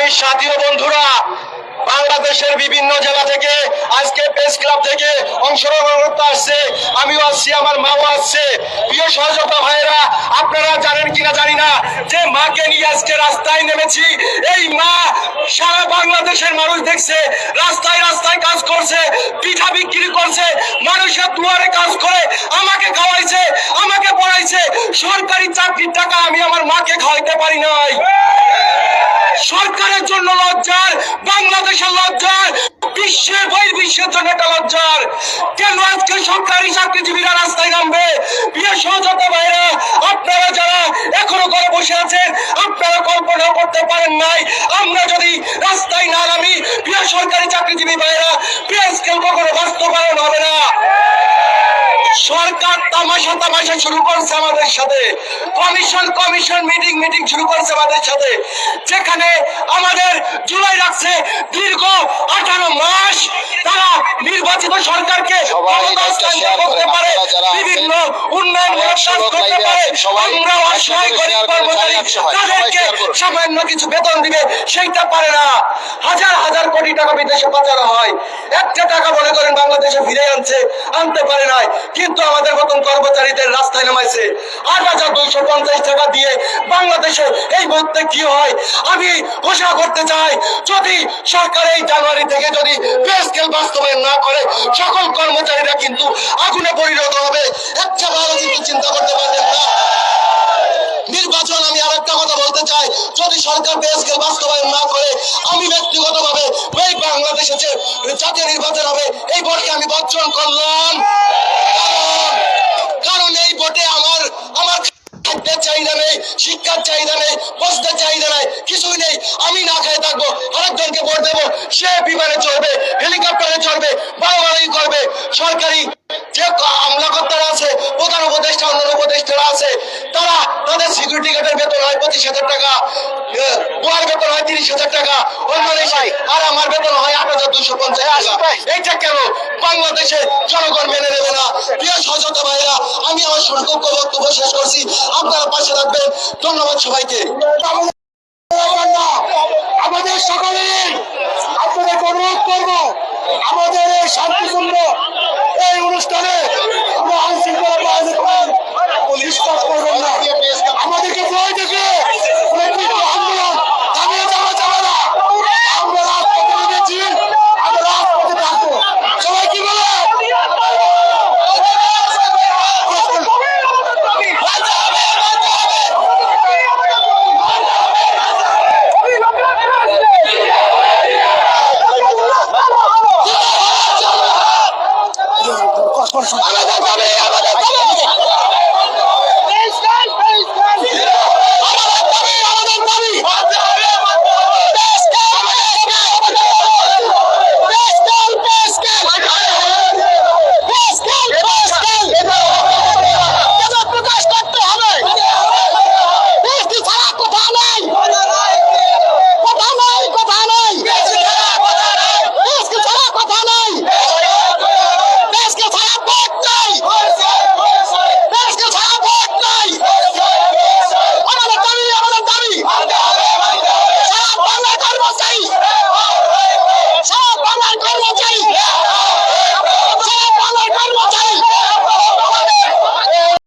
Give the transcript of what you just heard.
সংগ্রামী সাথী ও বন্ধুরা, বাংলাদেশের বিভিন্ন জেলা থেকে আজকে প্রেস ক্লাব থেকে অংশগ্রহণ করতে আসছে। আমিও আসছি, আমার মাও আসছে। প্রিয় সহযোদ্ধা ভাইয়েরা, আপনারা জানেন কিনা জানি না যে মাকে নিয়ে আজকে রাস্তায় নেমেছি। এই মা সারা বাংলাদেশের মানুষ দেখছে, রাস্তায় রাস্তায় কাজ করছে, পিঠা বিক্রি করছে, মানুষের দুয়ারে কাজ করে আমাকে খাওয়াইছে, আমাকে পড়াইছে। সরকারি চাকরির টাকা আমি আমার মাকে খাওয়াইতে পারি নাই। সরকারের জন্য লজ্জার, বাংলাদেশের লজ্জার, বিশ্বের বহির্বিশ্বের জন্য একটা লজ্জার। কেন আজকে সরকারি চাকরিজীবীরা রাস্তায় নামবে? প্রিয় সহযোদ্ধা ভাইরা, আপনারা যারা এখনো ঘরে বসে আছেন, আপনারা কল্পনা করতে পারেন নাই আমরা যদি রাস্তায় না নামি, প্রিয় সরকারি চাকরিজীবী ভাইরা, প্রিয় স্কেল কখনো বাস্তবায়ন হবে না। সরকার তামাশা শুরু করছে আমাদের সাথে, কমিশন মিটিং শুরু করছে আমাদের সাথে, যেখানে আমাদের জুলাই রাখছে দীর্ঘ 18 মাস। তারা নির্বাচিত সরকারকে করতে পারে, বিভিন্ন উন্নয়নমূলক কাজ করতে পারে। আমরা অসহায় গরিব কর্মচারী, তাদেরকে সামান্য কিছু বেতন দিবে, সেইটা পারে না। হাজার হাজার কোটি টাকা বিদেশে পাচার হয়, একটা টাকা মনে করেন বাংলাদেশে ফিরে আনতে পারে নাই। কিন্তু আমাদের মতন কর্মচারীদের রাস্তায় নামাইছে ৮,২৫০ টাকা দিয়ে। বাংলাদেশে এই মুহূর্তে কি হয় আমি ঘোষণা করতে চাই, যদি সরকার এই জানুয়ারি থেকে যদি পে স্কেল বাস্তবায়ন না করে, সকল কর্মচারীরা কিন্তু আগুনে পরিণত হবে। একটা ভালো কিন্তু চিন্তা করতে পারবেন না। নির্বাচন, আমি আর একটা কথা বলতে চাই, যদি সরকার পে স্কেল বাস্তবায়ন না করে, আমি ব্যক্তিগতভাবে এই বাংলাদেশে যে জাতীয় নির্বাচন হবে, এই ভোটকে আমি বর্জন করলাম। কারণ এই ভোটে আমার খাদ্যের চাহিদা নেই, শিক্ষার চাহিদা নেই, বস্ত্রের চাহিদা নেই, কিছুই নেই। আমি না খেয়ে থাকবো, আরেকজনকে ভোট দেবো, সে বিমানে চলবে, হেলিকপ্টারে চলবে, বাড়াবাড়ি করবে। সরকারি যে আমলাকর্তারা আছে, প্রধান উপদেষ্টা, অন্যান্য উপদেষ্টারা আছে, তারা তাদের সিকিউরিটি গার্ডের বেতন হয় 25,000 টাকা, বুয়ার বেতন হয় 30,000 টাকা, অন্য দেশে। আর আমার বেতন হয় ৮,২৫০ টাকা। এইটা কেন বাংলাদেশে জনগণ মেনে নেবে না? প্রিয় সহযোদ্ধা ভাইরা, আমি আমার সংক্ষিপ্ত বক্তব্য শেষ করছি। আপনারা পাশে থাকবেন। ধন্যবাদ সবাইকে। আমাদের সকলের আপনাদের অনুরোধ করবো, আমাদের এই শান্তিপূর্ণ